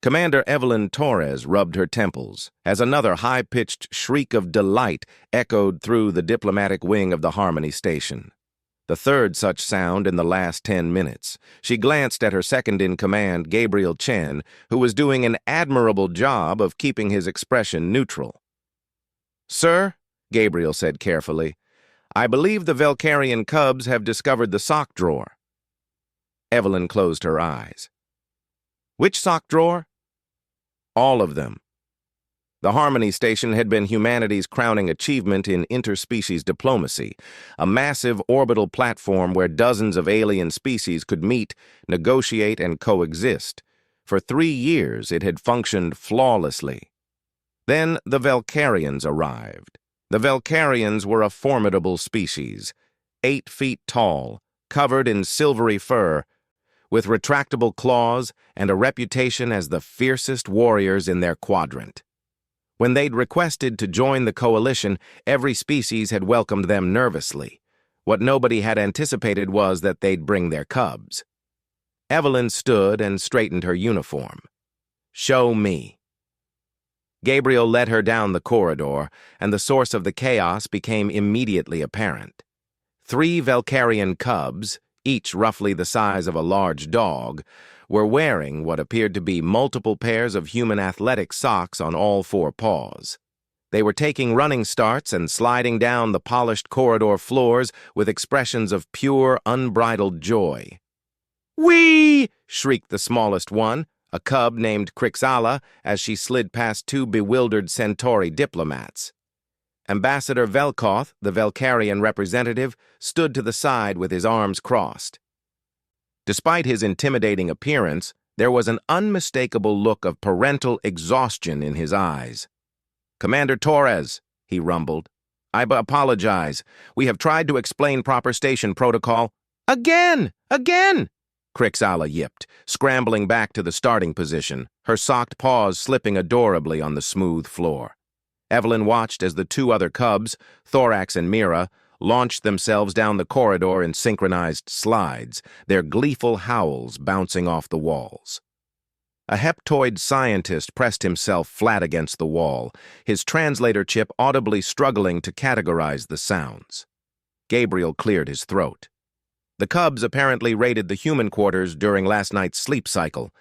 Commander Evelyn Torres rubbed her temples as another high-pitched shriek of delight echoed through the diplomatic wing of the Harmony Station. The third such sound in the last 10 minutes. She glanced at her second-in-command, Gabriel Chen, who was doing an admirable job of keeping his expression neutral. "Sir," Gabriel said carefully, "I believe the Velcarian cubs have discovered the sock drawer." Evelyn closed her eyes. "Which sock drawer?" "All of them." The Harmony Station had been humanity's crowning achievement in interspecies diplomacy, a massive orbital platform where dozens of alien species could meet, negotiate, and coexist. For 3 years, it had functioned flawlessly. Then the Velcarians arrived. The Velcarians were a formidable species, 8 feet tall, covered in silvery fur, with retractable claws and a reputation as the fiercest warriors in their quadrant. When they'd requested to join the coalition, every species had welcomed them nervously. What nobody had anticipated was that they'd bring their cubs. Evelyn stood and straightened her uniform. "Show me." Gabriel led her down the corridor, and the source of the chaos became immediately apparent. 3 Velcarian cubs, each roughly the size of a large dog, were wearing what appeared to be multiple pairs of human athletic socks on all 4 paws. They were taking running starts and sliding down the polished corridor floors with expressions of pure, unbridled joy. "Whee!" shrieked the smallest one, a cub named Crixala, as she slid past 2 bewildered Centauri diplomats. Ambassador Velkoth, the Velcarian representative, stood to the side with his arms crossed. Despite his intimidating appearance, there was an unmistakable look of parental exhaustion in his eyes. "Commander Torres," he rumbled, "I apologize. We have tried to explain proper station protocol." "Again! Again!" Crixala yipped, scrambling back to the starting position, her socked paws slipping adorably on the smooth floor. Evelyn watched as the 2 other cubs, Thorax and Mira, launched themselves down the corridor in synchronized slides, their gleeful howls bouncing off the walls. A heptoid scientist pressed himself flat against the wall, his translator chip audibly struggling to categorize the sounds. Gabriel cleared his throat. The cubs apparently raided the human quarters during last night's sleep cycle.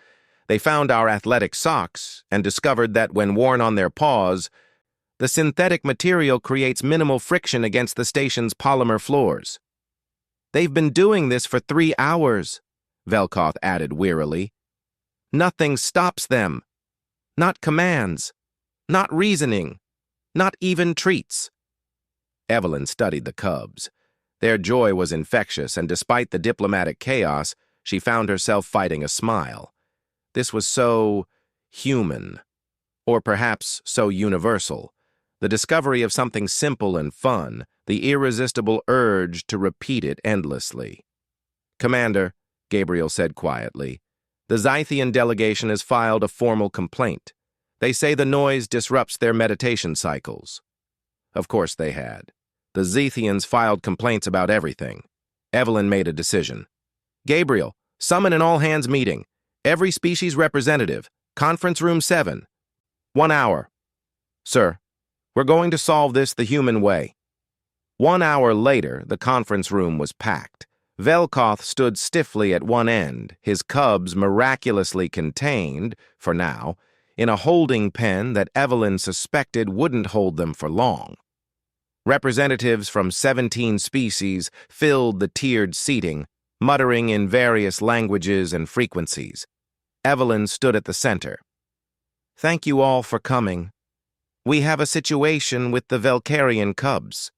They found our athletic socks and discovered that when worn on their paws, the synthetic material creates minimal friction against the station's polymer floors. "They've been doing this for 3 hours," Velkoth added wearily. "Nothing stops them. Not commands. Not reasoning. Not even treats." Evelyn studied the cubs. Their joy was infectious, and despite the diplomatic chaos, she found herself fighting a smile. This was so human, or perhaps so universal. The discovery of something simple and fun, the irresistible urge to repeat it endlessly. "Commander," Gabriel said quietly, "the Zythian delegation has filed a formal complaint. They say the noise disrupts their meditation cycles." Of course they had. The Zythians filed complaints about everything. Evelyn made a decision. "Gabriel, summon an all-hands meeting. Every species representative. Conference room 7. 1 hour." "Sir, we're going to solve this the human way." 1 hour later, the conference room was packed. Velkoth stood stiffly at one end, his cubs miraculously contained, for now, in a holding pen that Evelyn suspected wouldn't hold them for long. Representatives from 17 species filled the tiered seating, muttering in various languages and frequencies. Evelyn stood at the center. "Thank you all for coming. We have a situation with the Velcarian cubs."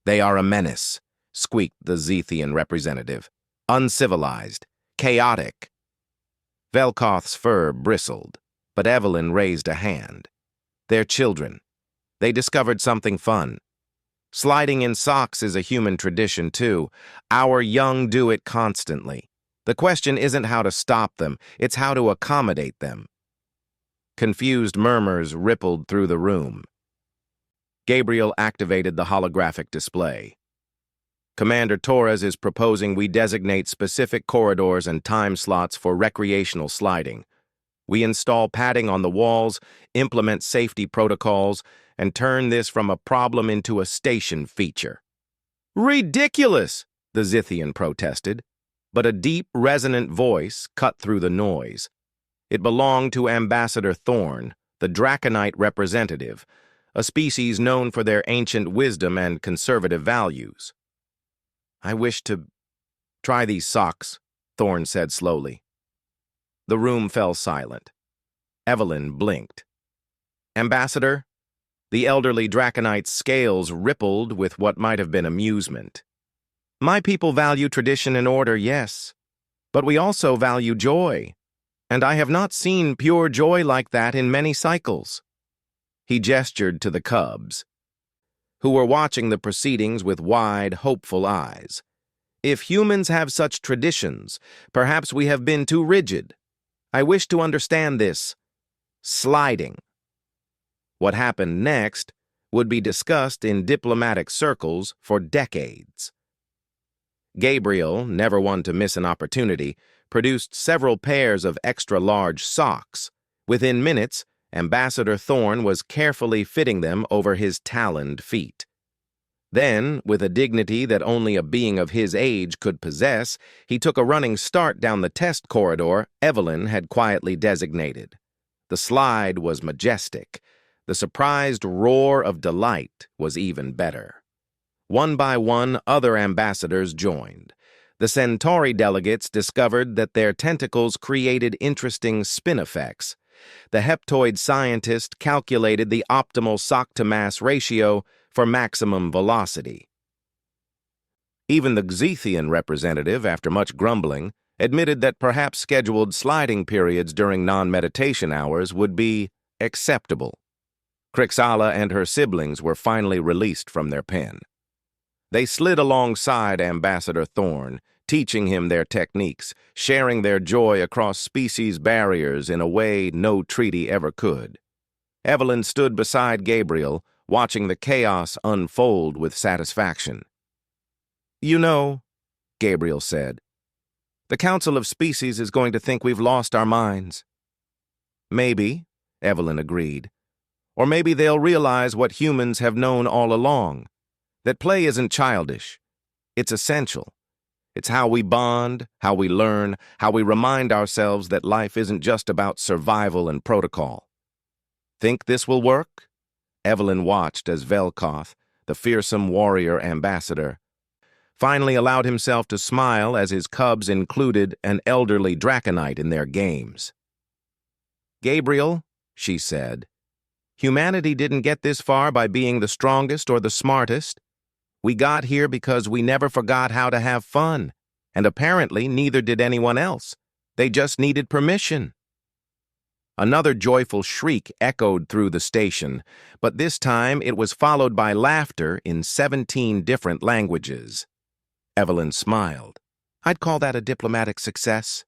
"They are a menace," squeaked the Zythian representative. "Uncivilized. Chaotic." Velkoth's fur bristled, but Evelyn raised a hand. "They're children. They discovered something fun. Sliding in socks is a human tradition, too. Our young do it constantly. The question isn't how to stop them, it's how to accommodate them." Confused murmurs rippled through the room. Gabriel activated the holographic display. "Commander Torres is proposing we designate specific corridors and time slots for recreational sliding. We install padding on the walls, implement safety protocols, and turn this from a problem into a station feature. Ridiculous, the Zithian protested, but a deep, resonant voice cut through the noise. It belonged to Ambassador Thorn, the Draconite representative, a species known for their ancient wisdom and conservative values. "I wish to try these socks," Thorn said slowly. The room fell silent. Evelyn blinked. "Ambassador?" The elderly Draconite's scales rippled with what might have been amusement. "My people value tradition and order, yes, but we also value joy, and I have not seen pure joy like that in many cycles." He gestured to the cubs, who were watching the proceedings with wide, hopeful eyes. "If humans have such traditions, perhaps we have been too rigid. I wish to understand this. Sliding." What happened next would be discussed in diplomatic circles for decades. Gabriel, never one to miss an opportunity, produced several pairs of extra-large socks. Within minutes, Ambassador Thorn was carefully fitting them over his taloned feet. Then, with a dignity that only a being of his age could possess, he took a running start down the test corridor Evelyn had quietly designated. The slide was majestic. The surprised roar of delight was even better. One by one, other ambassadors joined. The Centauri delegates discovered that their tentacles created interesting spin effects. The heptoid scientist calculated the optimal sock-to-mass ratio for maximum velocity. Even the Xethian representative, after much grumbling, admitted that perhaps scheduled sliding periods during non-meditation hours would be acceptable. Crixala and her siblings were finally released from their pen. They slid alongside Ambassador Thorn, teaching him their techniques, sharing their joy across species barriers in a way no treaty ever could. Evelyn stood beside Gabriel, watching the chaos unfold with satisfaction. "You know," Gabriel said, "the Council of Species is going to think we've lost our minds." "Maybe," Evelyn agreed. "Or maybe they'll realize what humans have known all along, that play isn't childish. It's essential. It's how we bond, how we learn, how we remind ourselves that life isn't just about survival and protocol." "Think this will work?" Evelyn watched as Velkoth, the fearsome warrior ambassador, finally allowed himself to smile as his cubs included an elderly Draconite in their games. "Gabriel," she said, "humanity didn't get this far by being the strongest or the smartest. We got here because we never forgot how to have fun, and apparently neither did anyone else. They just needed permission." Another joyful shriek echoed through the station, but this time it was followed by laughter in 17 different languages. Evelyn smiled. "I'd call that a diplomatic success."